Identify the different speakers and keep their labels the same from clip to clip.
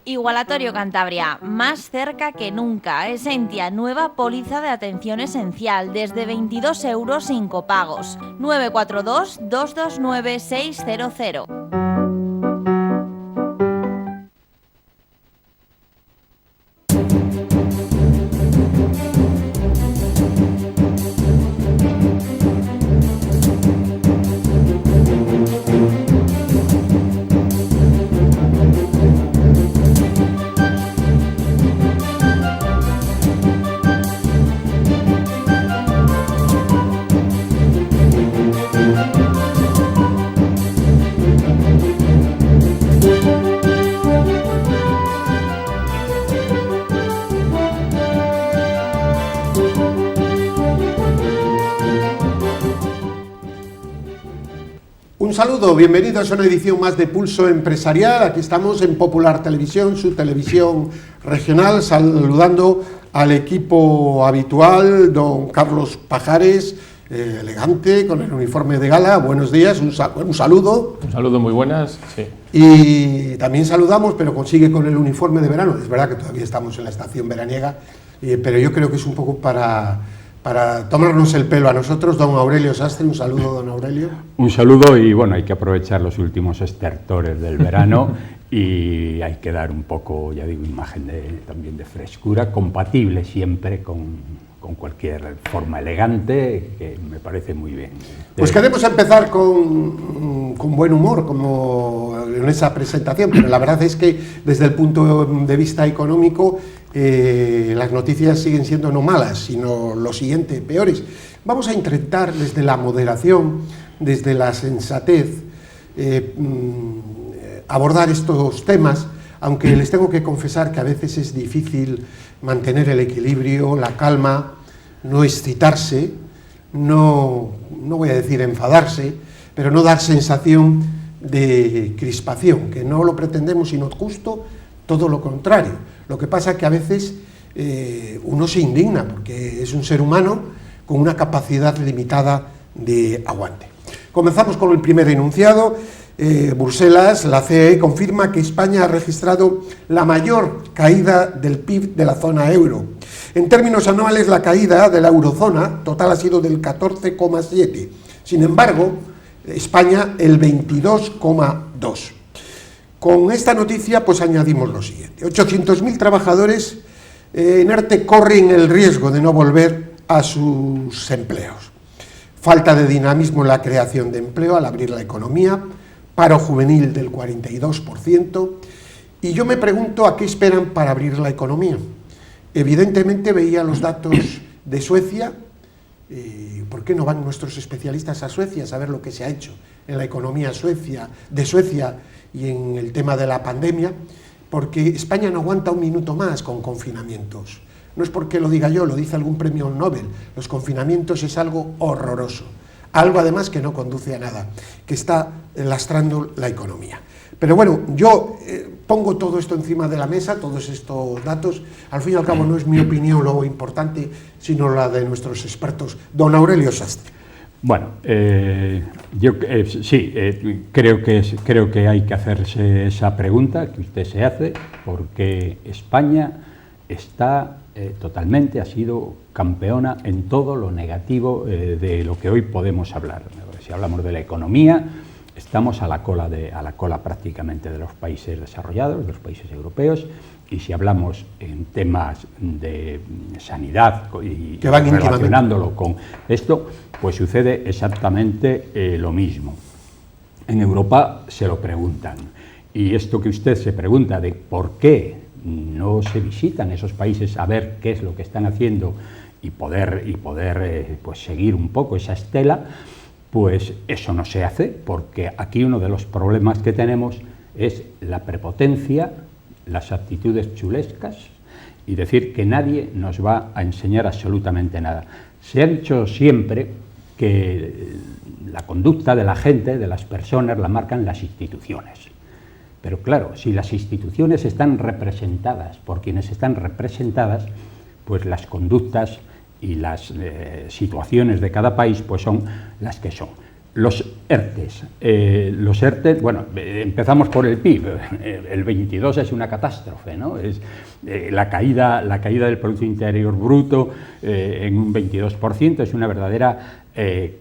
Speaker 1: Igualatorio Cantabria, más cerca que nunca. Esentia, nueva póliza de atención esencial, desde 22 euros sin copagos. 942 229 600.
Speaker 2: Un saludo, bienvenidos a una edición más de Pulso Empresarial. Aquí estamos en Popular Televisión, su televisión regional, saludando al equipo habitual, don Carlos Pajares, elegante, con el uniforme de gala. Buenos días, un saludo.
Speaker 3: Un saludo, muy buenas, sí.
Speaker 2: Y también saludamos, pero consigue con el uniforme de verano. Es verdad que todavía estamos en la estación veraniega, pero yo creo que es un poco para tomarnos el pelo a nosotros. Don Aurelio Sastre, un saludo, don Aurelio.
Speaker 4: Un saludo y bueno, hay que aprovechar los últimos estertores del verano y hay que dar un poco, ya digo, imagen también de frescura, compatible siempre con cualquier forma elegante, que me parece muy bien.
Speaker 2: Pues queremos empezar con buen humor, como en esa presentación, pero la verdad es que desde el punto de vista económico las noticias siguen siendo no malas, sino lo siguiente, peores. Vamos a intentar desde la moderación, desde la sensatez, abordar estos temas, aunque les tengo que confesar que a veces es difícil mantener el equilibrio, la calma, no excitarse, no voy a decir enfadarse, pero no dar sensación de crispación, que no lo pretendemos, sino justo todo lo contrario. Lo que pasa es que a veces uno se indigna, porque es un ser humano con una capacidad limitada de aguante. Comenzamos con el primer enunciado. Bruselas, la CE, confirma que España ha registrado la mayor caída del PIB de la zona euro. En términos anuales, la caída de la eurozona total ha sido del 14,7%. Sin embargo, España el 22,2%. Con esta noticia, pues añadimos lo siguiente. 800.000 trabajadores en ERTE corren el riesgo de no volver a sus empleos. Falta de dinamismo en la creación de empleo al abrir la economía, paro juvenil del 42%, y yo me pregunto a qué esperan para abrir la economía. Evidentemente veía los datos de Suecia. ¿Por qué no van nuestros especialistas a Suecia a saber lo que se ha hecho en la economía de Suecia y en el tema de la pandemia? Porque España no aguanta un minuto más con confinamientos. No es porque lo diga yo, lo dice algún premio Nobel. Los confinamientos es algo horroroso, algo además que no conduce a nada, que está lastrando la economía. Pero bueno, yo pongo todo esto encima de la mesa, todos estos datos. Al fin y al cabo no es mi opinión lo importante, sino la de nuestros expertos. Don Aurelio Sastre.
Speaker 4: Bueno, yo sí, creo que hay que hacerse esa pregunta que usted se hace, porque España está totalmente, ha sido campeona en todo lo negativo de lo que hoy podemos hablar. Si hablamos de la economía, estamos a la cola prácticamente de los países desarrollados, de los países europeos, y si hablamos en temas de sanidad y relacionándolo con esto, pues sucede exactamente lo mismo. En Europa se lo preguntan, y esto que usted se pregunta de por qué no se visitan esos países a ver qué es lo que están haciendo y poder pues seguir un poco esa estela, pues eso no se hace, porque aquí uno de los problemas que tenemos es la prepotencia, las actitudes chulescas y decir que nadie nos va a enseñar absolutamente nada. Se ha dicho siempre que la conducta de la gente, de las personas, la marcan las instituciones. Pero claro, si las instituciones están representadas por quienes están representadas, pues las conductas y las situaciones de cada país pues son las que son. Los ERTES. Los ERTES, bueno, empezamos por el PIB. El 22 es una catástrofe, ¿no? Es la caída del Producto Interior Bruto en un 22%, es una verdadera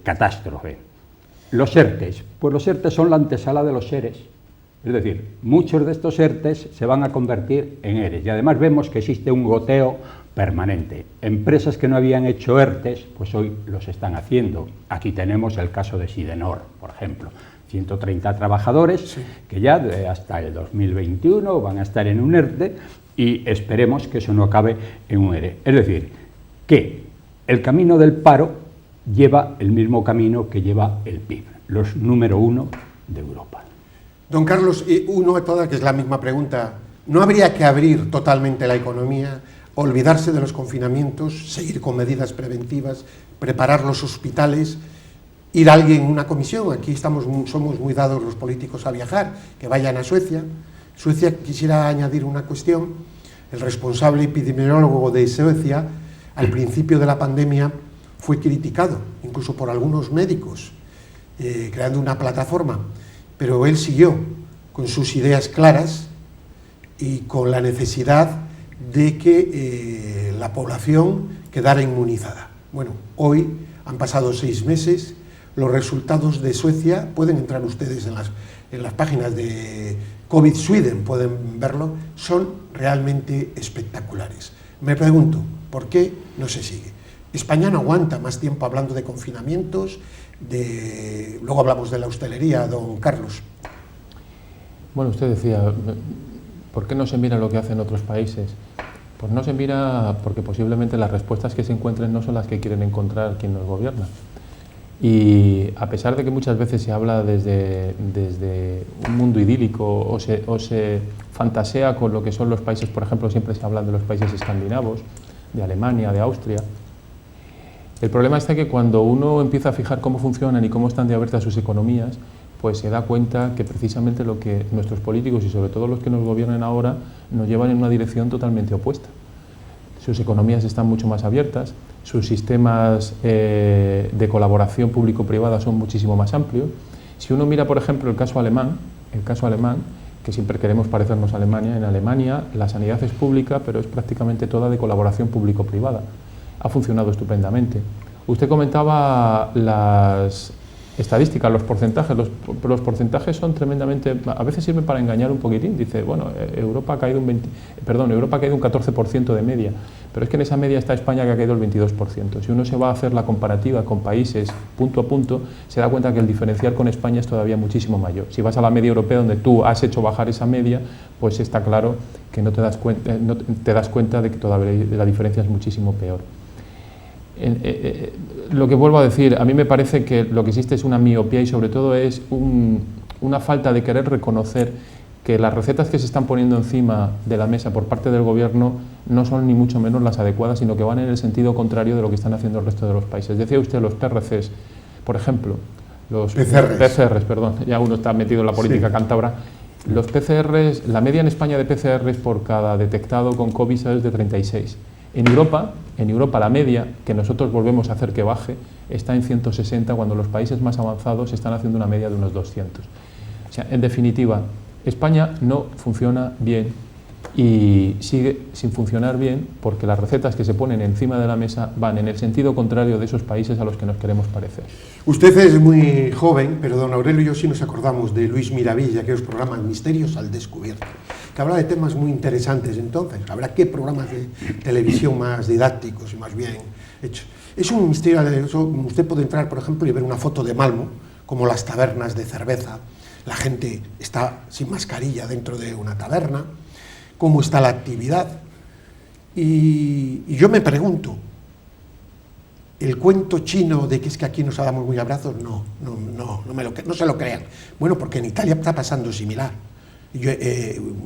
Speaker 4: catástrofe. Los ERTES, pues los ERTES son la antesala de los ERES. Es decir, muchos de estos ERTES se van a convertir en ERES y además vemos que existe un goteo permanente. Empresas que no habían hecho ERTES, pues hoy los están haciendo. Aquí tenemos el caso de Sidenor, por ejemplo. 130 trabajadores sí, que ya hasta el 2021 van a estar en un ERTE y esperemos que eso no acabe en un ERE. Es decir, que el camino del paro lleva el mismo camino que lleva el PIB, los número 1 de Europa.
Speaker 2: Don Carlos, uno de todas, que es la misma pregunta, ¿no habría que abrir totalmente la economía, olvidarse de los confinamientos, seguir con medidas preventivas, preparar los hospitales, ir a alguien en una comisión? Aquí somos muy dados los políticos a viajar, que vayan a Suecia. Suecia, quisiera añadir una cuestión, el responsable epidemiólogo de Suecia, al principio de la pandemia, fue criticado, incluso por algunos médicos, creando una plataforma, pero él siguió con sus ideas claras y con la necesidad de que la población quedara inmunizada. Bueno, hoy han pasado 6 meses, los resultados de Suecia, pueden entrar ustedes en las páginas de COVID Sweden, pueden verlo, son realmente espectaculares. Me pregunto, ¿por qué no se sigue? España no aguanta más tiempo hablando de confinamientos, luego hablamos de la hostelería, don Carlos.
Speaker 3: Bueno, usted decía, ¿por qué no se mira lo que hacen otros países? Pues no se mira porque posiblemente las respuestas que se encuentren no son las que quieren encontrar quien nos gobierna. Y a pesar de que muchas veces se habla desde un mundo idílico o se fantasea con lo que son los países, por ejemplo, siempre se habla de los países escandinavos, de Alemania, de Austria. El problema está que cuando uno empieza a fijar cómo funcionan y cómo están de abiertas sus economías, pues se da cuenta que precisamente lo que nuestros políticos y sobre todo los que nos gobiernan ahora nos llevan en una dirección totalmente opuesta. Sus economías están mucho más abiertas, sus sistemas de colaboración público-privada son muchísimo más amplios. Si uno mira, por ejemplo, el caso alemán, que siempre queremos parecernos a Alemania, en Alemania la sanidad es pública, pero es prácticamente toda de colaboración público-privada. Ha funcionado estupendamente. Usted comentaba las estadísticas, los porcentajes. Los porcentajes son tremendamente... A veces sirven para engañar un poquitín. Dice, bueno, Europa ha caído un 14% de media, pero es que en esa media está España, que ha caído el 22%. Si uno se va a hacer la comparativa con países punto a punto, se da cuenta que el diferencial con España es todavía muchísimo mayor. Si vas a la media europea, donde tú has hecho bajar esa media, pues está claro que no te das cuenta de que todavía la diferencia es muchísimo peor. Lo que vuelvo a decir, a mí me parece que lo que existe es una miopía y sobre todo es una falta de querer reconocer que las recetas que se están poniendo encima de la mesa por parte del gobierno no son ni mucho menos las adecuadas, sino que van en el sentido contrario de lo que están haciendo el resto de los países. Decía usted los PRCs, por ejemplo, los PCRs, perdón, ya uno está metido en la política cántabra. Los PCRs, la media en España de PCRs por cada detectado con COVID es de 36. En Europa la media, que nosotros volvemos a hacer que baje, está en 160, cuando los países más avanzados están haciendo una media de unos 200. O sea, en definitiva, España no funciona bien y sigue sin funcionar bien porque las recetas que se ponen encima de la mesa van en el sentido contrario de esos países a los que nos queremos parecer.
Speaker 2: Usted es muy joven, pero don Aurelio y yo sí nos acordamos de Luis Miravilla, aquellos programas Misterios al Descubierto, que habla de temas muy interesantes. Entonces, habrá qué programas de televisión más didácticos y más bien hechos. Es un misterio, usted puede entrar, por ejemplo, y ver una foto de Malmo, como las tabernas de cerveza, la gente está sin mascarilla dentro de una taberna, cómo está la actividad. Y yo me pregunto, el cuento chino de que es que aquí nos damos muy abrazos, no se lo crean. Bueno, porque en Italia está pasando similar. Yo,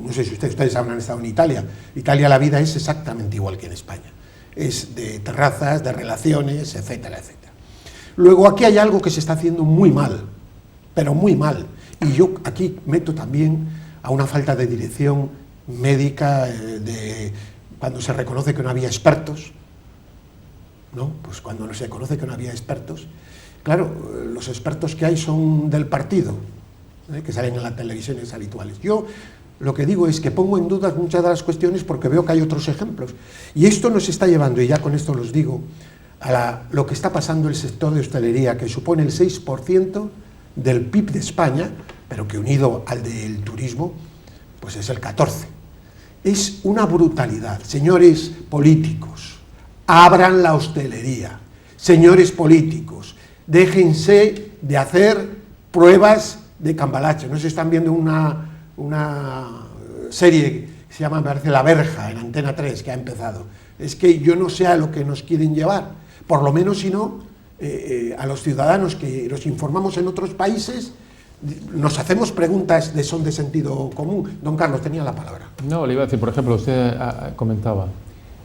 Speaker 2: no sé si ustedes habrán estado en Italia. Italia, la vida es exactamente igual que en España. Es de terrazas, de relaciones, etcétera, etcétera. Luego aquí hay algo que se está haciendo muy mal, pero muy mal. Y yo aquí meto también a una falta de dirección médica, cuando se reconoce que no había expertos, ¿no? Pues cuando no se reconoce que no había expertos, Claro, los expertos que hay son del partido, que salen en las televisiones habituales. Yo lo que digo es que pongo en duda muchas de las cuestiones porque veo que hay otros ejemplos. Y esto nos está llevando, y ya con esto los digo, a lo que está pasando el sector de hostelería, que supone el 6% del PIB de España, pero que unido al del turismo, pues es el 14%. Es una brutalidad. Señores políticos, abran la hostelería. Señores políticos, déjense de hacer pruebas de cambalache. No se están viendo una serie que se llama, me parece, La Verja, en Antena 3, que ha empezado. Es que yo no sé a lo que nos quieren llevar, por lo menos si no, a los ciudadanos que los informamos en otros países, nos hacemos preguntas son de sentido común. Don Carlos, tenía la palabra.
Speaker 3: No, le iba a decir, por ejemplo, usted comentaba,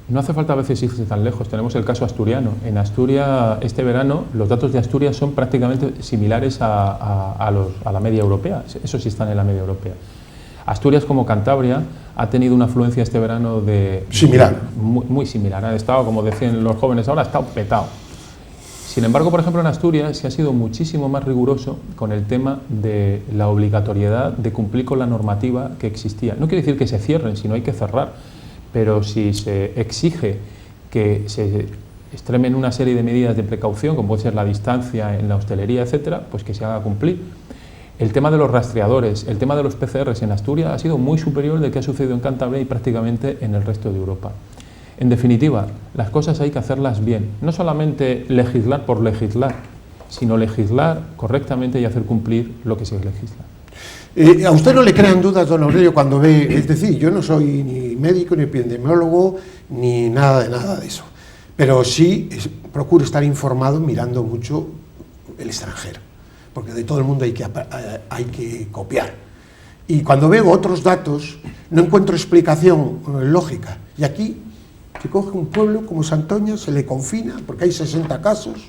Speaker 3: no hace falta a veces irse tan lejos, tenemos el caso asturiano. En Asturias, este verano, los datos de Asturias son prácticamente similares a la media europea, eso sí están en la media europea. Asturias, como Cantabria, ha tenido una afluencia este verano
Speaker 2: similar.
Speaker 3: Muy similar. Ha estado, como decían los jóvenes ahora, ha estado petado. Sin embargo, por ejemplo, en Asturias se ha sido muchísimo más riguroso con el tema de la obligatoriedad de cumplir con la normativa que existía. No quiere decir que se cierren, sino hay que cerrar. Pero si se exige que se extremen una serie de medidas de precaución, como puede ser la distancia en la hostelería, etcétera, pues que se haga cumplir. El tema de los rastreadores, el tema de los PCRs en Asturias ha sido muy superior del que ha sucedido en Cantabria y prácticamente en el resto de Europa. En definitiva, las cosas hay que hacerlas bien, no solamente legislar por legislar, sino legislar correctamente y hacer cumplir lo que se legisla.
Speaker 2: ¿A usted no le crean dudas, don Aurelio, cuando ve, es decir, yo no soy ni médico, ni epidemiólogo, ni nada de eso, pero sí procuro estar informado mirando mucho el extranjero, porque de todo el mundo hay que copiar. Y cuando veo otros datos, no encuentro explicación lógica. Y aquí se coge un pueblo como Santoña, se le confina, porque hay 60 casos.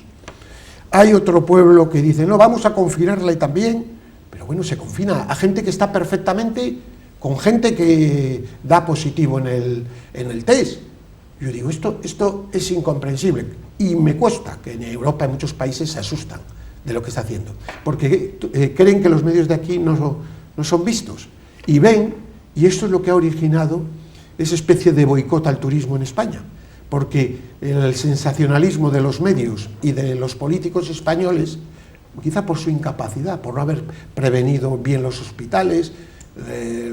Speaker 2: Hay otro pueblo que dice, no, vamos a confinarle también, pero bueno, se confina a gente que está perfectamente, con gente que da positivo en el test. Yo digo, esto es incomprensible, y me consta que en Europa, en muchos países, se asustan de lo que está haciendo, porque creen que los medios de aquí no son vistos, y ven, y esto es lo que ha originado esa especie de boicot al turismo en España, porque el sensacionalismo de los medios y de los políticos españoles, quizá por su incapacidad, por no haber prevenido bien los hospitales,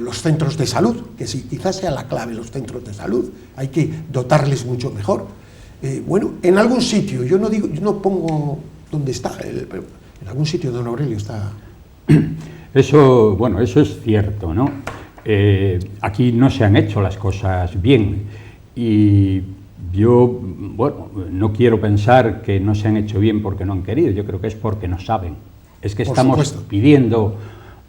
Speaker 2: los centros de salud, que sí, quizás sea la clave, los centros de salud, hay que dotarles mucho mejor. Bueno, en algún sitio, yo no pongo dónde está, pero en algún sitio, don Aurelio, está.
Speaker 4: Eso es cierto, ¿no? Aquí no se han hecho las cosas bien, y yo, no quiero pensar que no se han hecho bien porque no han querido, yo creo que es porque no saben. Es que estamos pidiendo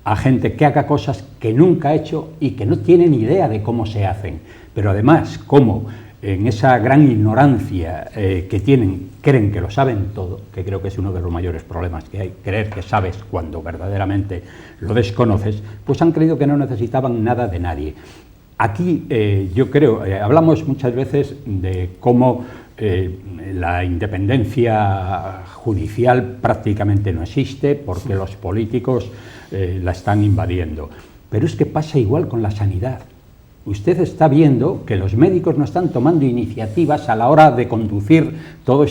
Speaker 4: a gente que haga cosas que nunca ha hecho y que no tiene ni idea de cómo se hacen, pero además, como en esa gran ignorancia que tienen, creen que lo saben todo, que creo que es uno de los mayores problemas que hay, creer que sabes cuando verdaderamente lo desconoces, pues han creído que no necesitaban nada de nadie. Aquí yo creo, hablamos muchas veces de cómo la independencia judicial prácticamente no existe porque los políticos la están invadiendo, pero es que pasa igual con la sanidad. Usted está viendo que los médicos no están tomando iniciativas a la hora de conducir todo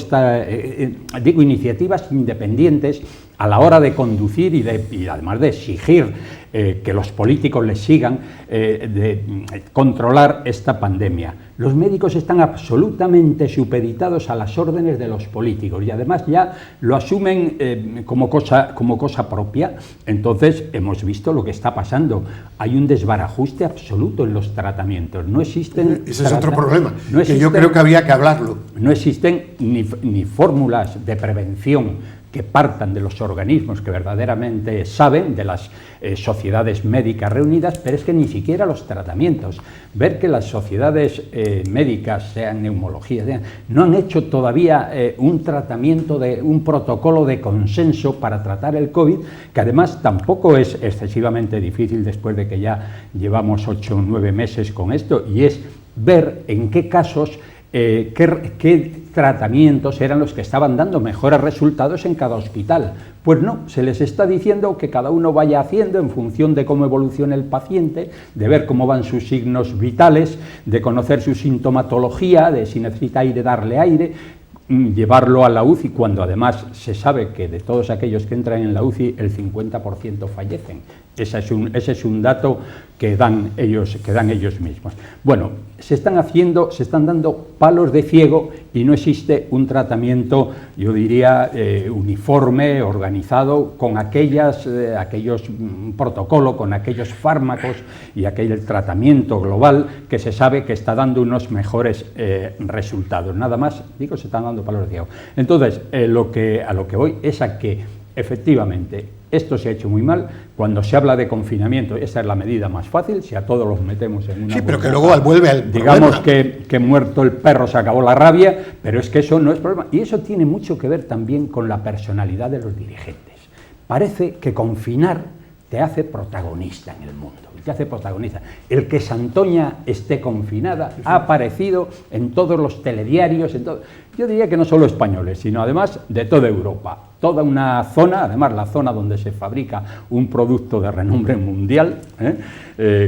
Speaker 4: iniciativas independientes a la hora de conducir y además de exigir que los políticos les sigan, de controlar esta pandemia. Los médicos están absolutamente supeditados a las órdenes de los políticos y además ya lo asumen como cosa propia. Entonces hemos visto lo que está pasando. Hay un desbarajuste absoluto en los tratamientos. No existen...
Speaker 2: Ese es otro problema, que yo creo que había que hablarlo.
Speaker 4: No existen ni fórmulas de prevención que partan de los organismos que verdaderamente saben, de las sociedades médicas reunidas, pero es que ni siquiera los tratamientos. Ver que las sociedades médicas, sean neumología, no han hecho todavía un tratamiento, un protocolo de consenso para tratar el COVID, que además tampoco es excesivamente difícil después de que ya llevamos 8 o 9 meses con esto, y es ver en qué casos qué tratamientos eran los que estaban dando mejores resultados en cada hospital. Pues no, se les está diciendo que cada uno vaya haciendo en función de cómo evoluciona el paciente, de ver cómo van sus signos vitales, de conocer su sintomatología, de si necesita aire, darle aire, llevarlo a la UCI, cuando además se sabe que de todos aquellos que entran en la UCI el 50% fallecen. Ese es un dato que dan ellos mismos. Bueno, se están dando palos de ciego y no existe un tratamiento, yo diría, uniforme, organizado, con aquellos protocolos, con aquellos fármacos y aquel tratamiento global que se sabe que está dando unos mejores resultados. Nada más, digo, se están dando palos de ciego. Entonces, a lo que voy es a que, efectivamente, esto se ha hecho muy mal. Cuando se habla de confinamiento, esa es la medida más fácil, si a todos los metemos en una...
Speaker 2: Sí, pero que luego vuelve al
Speaker 4: digamos
Speaker 2: problema.
Speaker 4: que muerto el perro se acabó la rabia, pero es que eso no es problema. Y eso tiene mucho que ver también con la personalidad de los dirigentes. Parece que confinar te hace protagonista en el mundo, te hace protagonista. El que Santoña esté confinada ha aparecido en todos los telediarios, yo diría que no solo españoles, sino además de toda Europa. Toda una zona, además la zona donde se fabrica un producto de renombre mundial,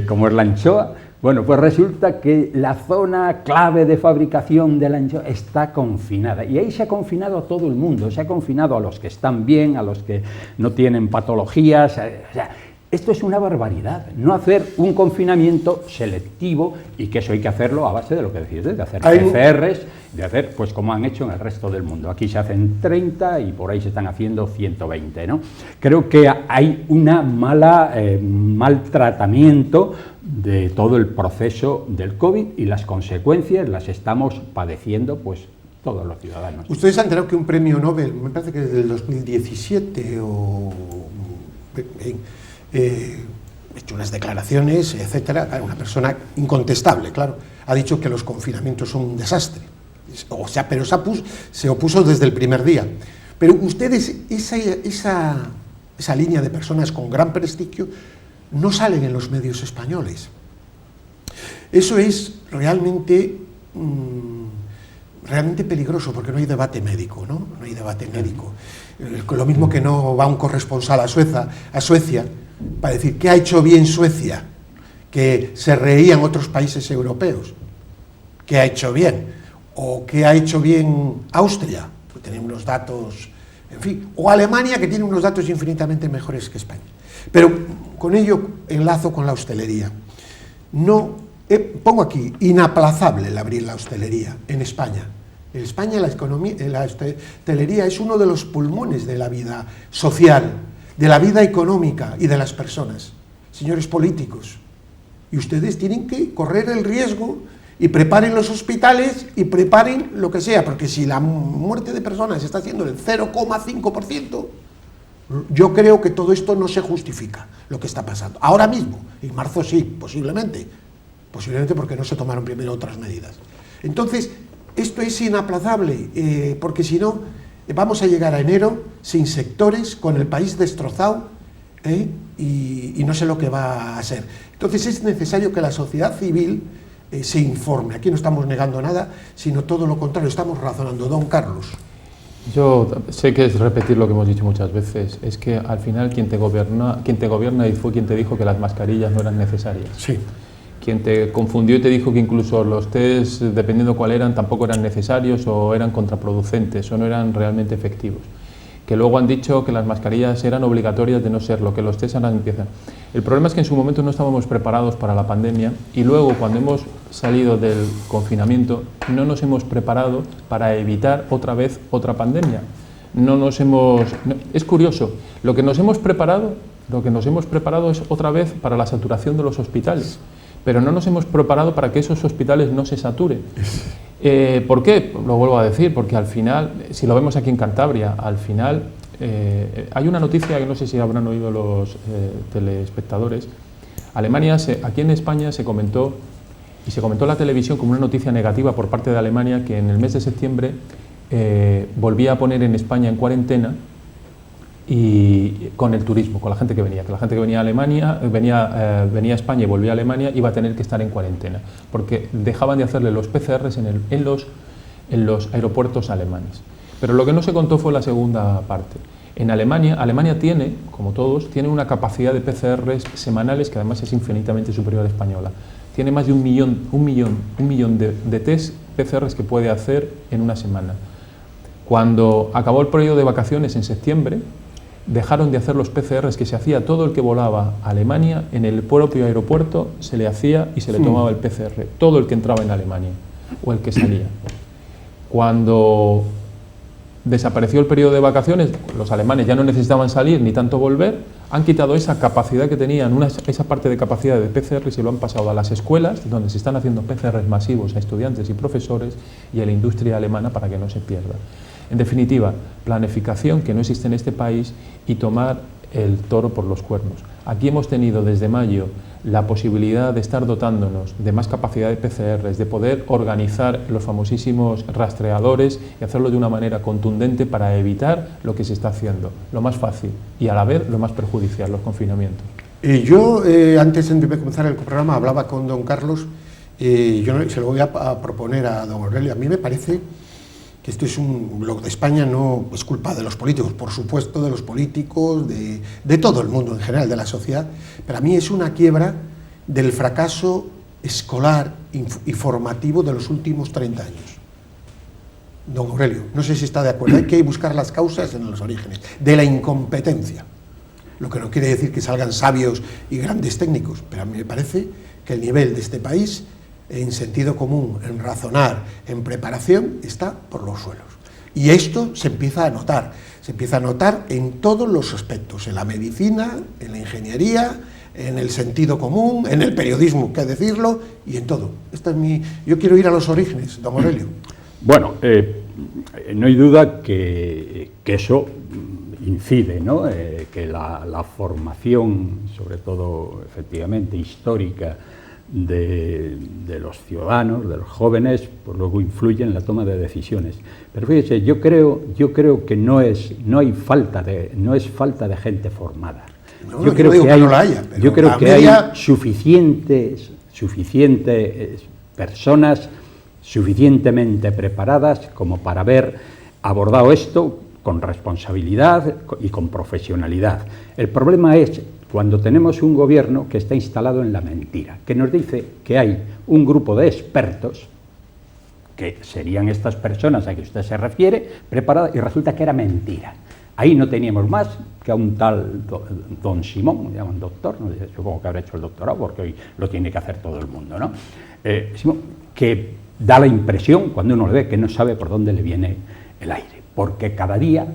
Speaker 4: como es la anchoa. Bueno, pues resulta que la zona clave de fabricación de la anchoa está confinada, y ahí se ha confinado a todo el mundo, se ha confinado a los que están bien, a los que no tienen patologías. O sea, esto es una barbaridad, no hacer un confinamiento selectivo, y que eso hay que hacerlo a base de lo que decís, de hacer PCRs, de hacer pues como han hecho en el resto del mundo. Aquí se hacen 30 y por ahí se están haciendo 120, ¿no? Creo que hay una mal tratamiento de todo el proceso del COVID, y las consecuencias las estamos padeciendo pues todos los ciudadanos.
Speaker 2: Ustedes han enterado que un premio Nobel, me parece que desde el 2017 o... hecho unas declaraciones, etcétera, una persona incontestable, claro, ha dicho que los confinamientos son un desastre, o sea, pero se opuso desde el primer día. Pero ustedes, esa línea de personas con gran prestigio, no salen en los medios españoles. Eso es realmente peligroso, porque no hay debate médico, ¿no? No hay debate médico. Lo mismo que no va un corresponsal a Suecia para decir qué ha hecho bien Suecia, que se reían otros países europeos, qué ha hecho bien, o qué ha hecho bien Austria, que tiene unos datos, en fin, o Alemania, que tiene unos datos infinitamente mejores que España. Pero con ello enlazo con la hostelería. Pongo aquí, inaplazable el abrir la hostelería en España. En España la hostelería es uno de los pulmones de la vida social, de la vida económica y de las personas. Señores políticos, y ustedes tienen que correr el riesgo y preparen los hospitales y preparen lo que sea, porque si la muerte de personas está haciendo el 0,5%, yo creo que todo esto no se justifica, lo que está pasando. Ahora mismo, en marzo sí, posiblemente porque no se tomaron primero otras medidas. Entonces, esto es inaplazable, porque si no, vamos a llegar a enero sin sectores, con el país destrozado, y no sé lo que va a ser. Entonces es necesario que la sociedad civil se informe. Aquí no estamos negando nada, sino todo lo contrario, estamos razonando. Don Carlos.
Speaker 3: Yo sé que es repetir lo que hemos dicho muchas veces, es que al final quien te gobierna y fue quien te dijo que las mascarillas no eran necesarias.
Speaker 2: Sí.
Speaker 3: Quien te confundió y te dijo que incluso los test, dependiendo cuál eran, tampoco eran necesarios o eran contraproducentes o no eran realmente efectivos. Que luego han dicho que las mascarillas eran obligatorias de no serlo, que los test ahora empiezan. El problema es que en su momento no estábamos preparados para la pandemia, y luego cuando hemos salido del confinamiento no nos hemos preparado para evitar otra vez otra pandemia. Es curioso, lo que nos hemos preparado es otra vez para la saturación de los hospitales, pero no nos hemos preparado para que esos hospitales no se saturen. ¿Por qué? Lo vuelvo a decir, porque al final, si lo vemos aquí en Cantabria, al final hay una noticia que no sé si habrán oído los telespectadores. Aquí en España se comentó en la televisión como una noticia negativa por parte de Alemania, que en el mes de septiembre volvía a poner en España en cuarentena y con el turismo, con la gente que venía. Que la gente que venía a Alemania, venía a España y volvía a Alemania, iba a tener que estar en cuarentena, porque dejaban de hacerle los PCRs en los aeropuertos alemanes. Pero lo que no se contó fue la segunda parte. En Alemania tiene, como todos, tiene una capacidad de PCRs semanales que además es infinitamente superior a la española. Tiene más de un millón de test PCRs que puede hacer en una semana. Cuando acabó el periodo de vacaciones en septiembre, dejaron de hacer los PCRs que se hacía todo el que volaba a Alemania, en el propio aeropuerto se le hacía y se le tomaba el PCR, todo el que entraba en Alemania o el que salía. Cuando desapareció el periodo de vacaciones, los alemanes ya no necesitaban salir ni tanto volver, han quitado esa capacidad que tenían, esa parte de capacidad de PCR y se lo han pasado a las escuelas, donde se están haciendo PCRs masivos a estudiantes y profesores, y a la industria alemana para que no se pierda. En definitiva, planificación que no existe en este país y tomar el toro por los cuernos. Aquí hemos tenido desde mayo la posibilidad de estar dotándonos de más capacidad de PCRs, de poder organizar los famosísimos rastreadores y hacerlo de una manera contundente para evitar lo que se está haciendo, lo más fácil y a la vez lo más perjudicial, los confinamientos.
Speaker 2: Yo, antes de comenzar el programa, hablaba con don Carlos, yo se lo voy a proponer a don Aurelio. A mí me parece que esto es lo de España no es culpa de los políticos, por supuesto, de los políticos, de todo el mundo en general, de la sociedad, pero a mí es una quiebra del fracaso escolar y formativo de los últimos 30 años. Don Aurelio, no sé si está de acuerdo, hay que buscar las causas en los orígenes de la incompetencia, lo que no quiere decir que salgan sabios y grandes técnicos, pero a mí me parece que el nivel de este país en sentido común, en razonar, en preparación, está por los suelos. Y esto se empieza a notar en todos los aspectos, en la medicina, en la ingeniería, en el sentido común, en el periodismo, que decirlo, y en todo. Yo quiero ir a los orígenes, don Aurelio.
Speaker 4: Bueno, no hay duda que eso incide, ¿no? Que la formación, sobre todo, efectivamente, histórica, de los ciudadanos, de los jóvenes, pues luego influye en la toma de decisiones. Pero fíjese, yo creo que no es falta de gente formada.
Speaker 2: No, yo creo que no la haya, pero
Speaker 4: yo creo que hay suficientes personas suficientemente preparadas como para haber abordado esto con responsabilidad y con profesionalidad. El problema es cuando tenemos un gobierno que está instalado en la mentira, que nos dice que hay un grupo de expertos, que serían estas personas a que usted se refiere, preparadas, y resulta que era mentira. Ahí no teníamos más que a un tal don Simón, le llaman doctor, ¿no? Supongo que habrá hecho el doctorado, porque hoy lo tiene que hacer todo el mundo, ¿no? Simón, que da la impresión, cuando uno le ve, que no sabe por dónde le viene el aire, porque cada día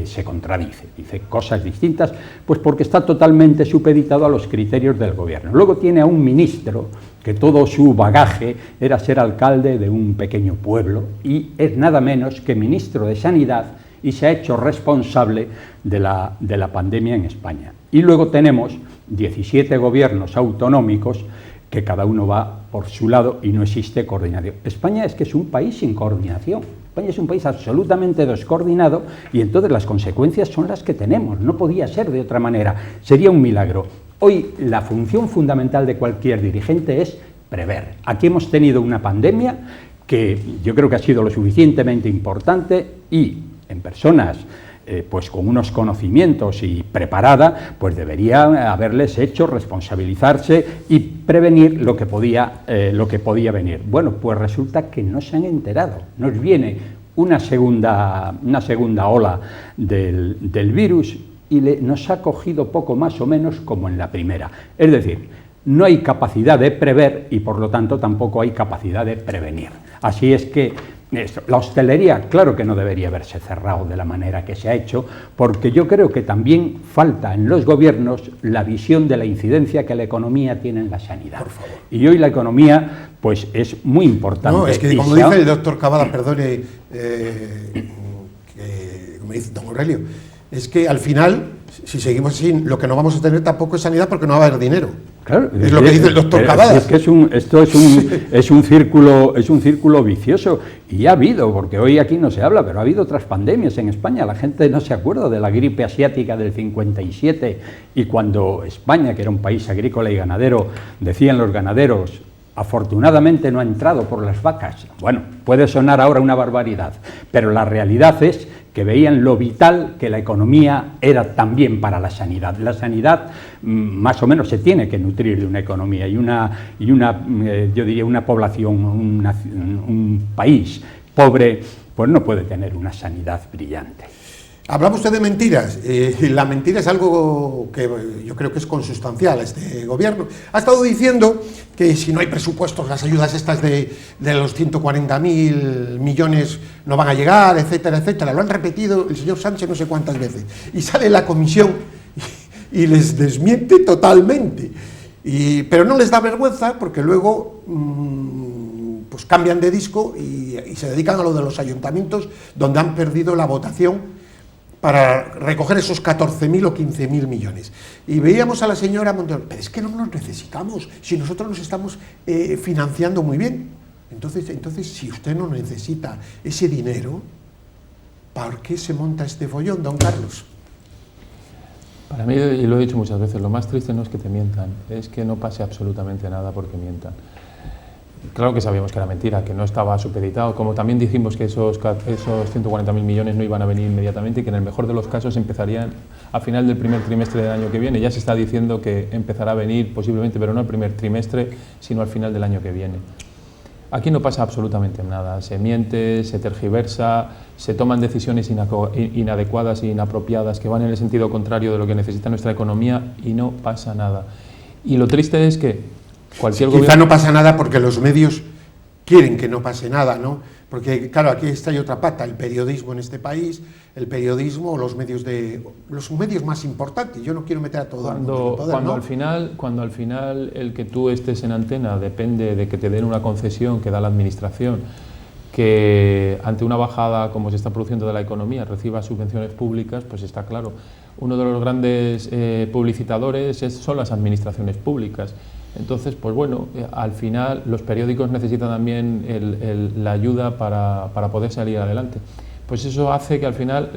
Speaker 4: se contradice, dice cosas distintas, pues porque está totalmente supeditado a los criterios del gobierno. Luego tiene a un ministro que todo su bagaje era ser alcalde de un pequeño pueblo y es nada menos que ministro de Sanidad y se ha hecho responsable de la pandemia en España. Y luego tenemos 17 gobiernos autonómicos que cada uno va por su lado y no existe coordinación. España es que es un país sin coordinación. España es un país absolutamente descoordinado y entonces las consecuencias son las que tenemos. No podía ser de otra manera. Sería un milagro. Hoy la función fundamental de cualquier dirigente es prever. Aquí hemos tenido una pandemia que yo creo que ha sido lo suficientemente importante y en personas pues con unos conocimientos y preparada, pues debería haberles hecho responsabilizarse y prevenir lo que podía venir. Bueno, pues resulta que no se han enterado. Nos viene una segunda ola del virus y nos ha cogido poco más o menos como en la primera. Es decir, no hay capacidad de prever y por lo tanto tampoco hay capacidad de prevenir. Así es que la hostelería, claro que no debería haberse cerrado de la manera que se ha hecho, porque yo creo que también falta en los gobiernos la visión de la incidencia que la economía tiene en la sanidad. Por favor. Y hoy la economía, pues, es muy importante.
Speaker 2: No, es que como dice el doctor Cavada, perdone, como dice don Aurelio, es que al final, si seguimos así, lo que no vamos a tener tampoco es sanidad porque no va a haber dinero.
Speaker 4: Claro,
Speaker 2: es lo que dice el doctor Cavadas.
Speaker 4: Es que esto es un círculo vicioso, y ha habido, porque hoy aquí no se habla, pero ha habido otras pandemias en España. La gente no se acuerda de la gripe asiática del 57, y cuando España, que era un país agrícola y ganadero, decían los ganaderos, afortunadamente no ha entrado por las vacas. Bueno, puede sonar ahora una barbaridad, pero la realidad es que veían lo vital que la economía era también para la sanidad. La sanidad más o menos se tiene que nutrir de una economía, y yo diría una población, un país pobre, pues no puede tener una sanidad brillante.
Speaker 2: Hablaba usted de mentiras. La mentira es algo que yo creo que es consustancial a este gobierno. Ha estado diciendo que si no hay presupuestos, las ayudas estas de los 140.000 millones no van a llegar, etcétera, etcétera. Lo han repetido el señor Sánchez no sé cuántas veces. Y sale la comisión y les desmiente totalmente. Pero no les da vergüenza, porque luego pues cambian de disco y se dedican a lo de los ayuntamientos, donde han perdido la votación para recoger esos 14.000 o 15.000 millones. Y veíamos a la señora Montero, pero es que no nos necesitamos, si nosotros nos estamos financiando muy bien. Entonces, si usted no necesita ese dinero, ¿por qué se monta este follón, don Carlos?
Speaker 3: Para mí, y lo he dicho muchas veces, lo más triste no es que te mientan, es que no pase absolutamente nada porque mientan. Claro que sabíamos que era mentira, que no estaba supeditado, como también dijimos que esos 140.000 millones no iban a venir inmediatamente y que en el mejor de los casos empezarían a final del primer trimestre del año que viene. Ya se está diciendo que empezará a venir posiblemente, pero no el primer trimestre, sino al final del año que viene. Aquí no pasa absolutamente nada, se miente, se tergiversa, se toman decisiones inadecuadas e inapropiadas que van en el sentido contrario de lo que necesita nuestra economía y no pasa nada. Y lo triste es que
Speaker 2: quizá no pasa nada porque los medios quieren que no pase nada, ¿no? Porque, claro, aquí está hay otra pata, el periodismo en este país, el periodismo o los medios más importantes. Yo no quiero meter a todo el mundo en el poder,
Speaker 3: cuando
Speaker 2: ¿no?
Speaker 3: al final el que tú estés en antena depende de que te den una concesión que da la administración, que ante una bajada como se está produciendo de la economía reciba subvenciones públicas, pues está claro. Uno de los grandes publicitadores son las administraciones públicas. Entonces, pues bueno, al final los periódicos necesitan también la ayuda para poder salir adelante. Pues eso hace que al final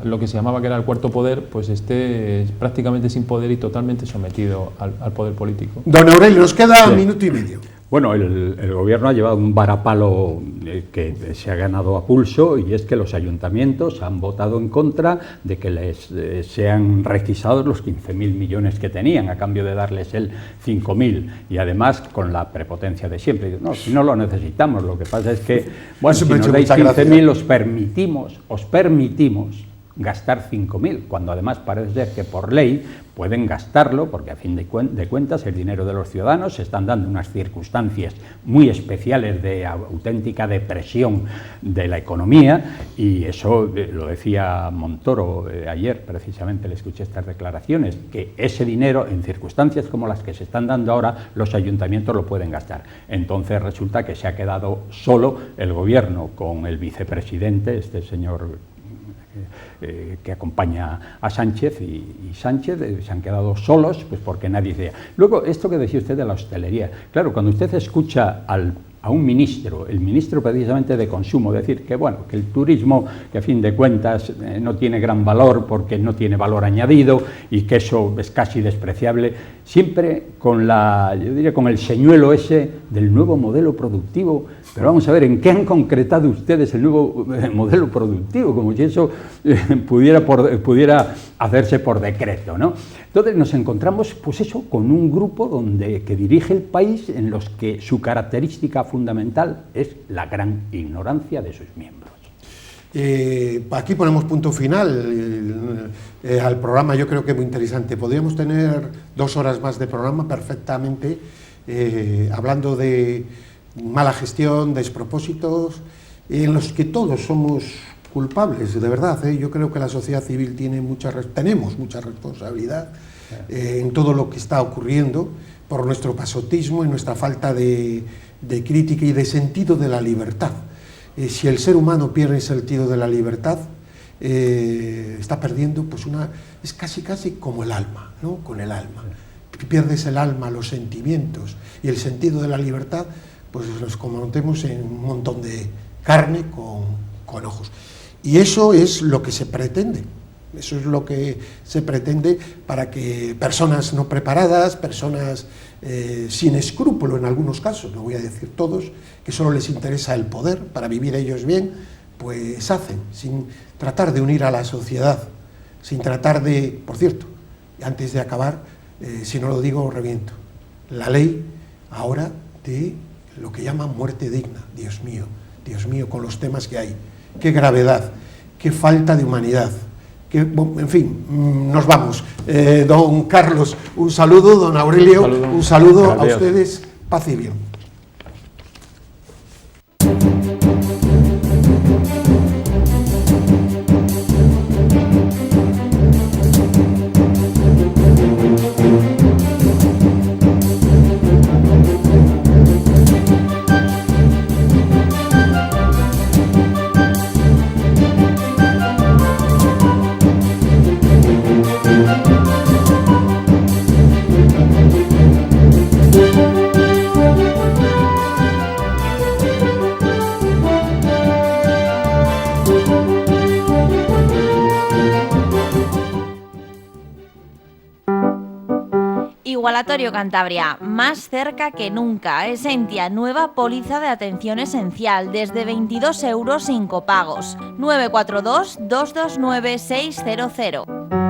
Speaker 3: lo que se llamaba que era el cuarto poder, pues esté prácticamente sin poder y totalmente sometido al poder político.
Speaker 2: Don Aurelio, nos queda un minuto y medio.
Speaker 4: Bueno, el gobierno ha llevado un varapalo que se ha ganado a pulso, y es que los ayuntamientos han votado en contra de que les sean requisados los 15.000 millones que tenían, a cambio de darles el 5.000, y además con la prepotencia de siempre. No, si no lo necesitamos, lo que pasa es que, bueno, si nos dais 15.000 os permitimos gastar 5.000, cuando además parece ser que por ley pueden gastarlo, porque a fin de cuentas el dinero de los ciudadanos se están dando unas circunstancias muy especiales de auténtica depresión de la economía, y eso lo decía Montoro ayer, precisamente le escuché estas declaraciones, que ese dinero en circunstancias como las que se están dando ahora los ayuntamientos lo pueden gastar. Entonces resulta que se ha quedado solo el gobierno con el vicepresidente, este señor que acompaña a Sánchez, y Sánchez se han quedado solos, pues porque nadie decía. Luego, esto que decía usted de la hostelería, claro, cuando usted escucha a un ministro, el ministro precisamente de consumo, decir que bueno, que el turismo, que a fin de cuentas no tiene gran valor porque no tiene valor añadido y que eso es casi despreciable, siempre yo diría con el señuelo ese del nuevo modelo productivo. Pero vamos a ver, ¿en qué han concretado ustedes el nuevo modelo productivo? Como si eso pudiera hacerse por decreto, ¿no? Entonces nos encontramos, pues eso, con un grupo que dirige el país, en los que su característica fundamental es la gran ignorancia de sus miembros.
Speaker 2: Aquí ponemos punto final al programa, yo creo que muy interesante. Podríamos tener 2 horas más de programa perfectamente, hablando de mala gestión, despropósitos, en los que todos somos culpables, de verdad. Yo creo que la sociedad civil tenemos mucha responsabilidad en todo lo que está ocurriendo, por nuestro pasotismo y nuestra falta de crítica y de sentido de la libertad. Si el ser humano pierde el sentido de la libertad, está perdiendo, pues es casi como el alma, ¿no? Con el alma. Pierdes el alma, los sentimientos y el sentido de la libertad, pues los convertimos en un montón de carne con ojos. Y eso es lo que se pretende. Eso es lo que se pretende para que personas no preparadas, personas sin escrúpulo en algunos casos, no voy a decir todos, que solo les interesa el poder para vivir ellos bien, pues hacen, sin tratar de unir a la sociedad, sin tratar de... Por cierto, antes de acabar, si no lo digo, reviento. La ley ahora de lo que llaman muerte digna. Dios mío, con los temas que hay. Qué gravedad, qué falta de humanidad. En fin, nos vamos. Don Carlos, un saludo. Don Aurelio, un saludo a ustedes. Paz y bien.
Speaker 1: Igualatorio Cantabria, más cerca que nunca. Esentia, nueva póliza de atención esencial, desde 22 € sin copagos. 942 229 600.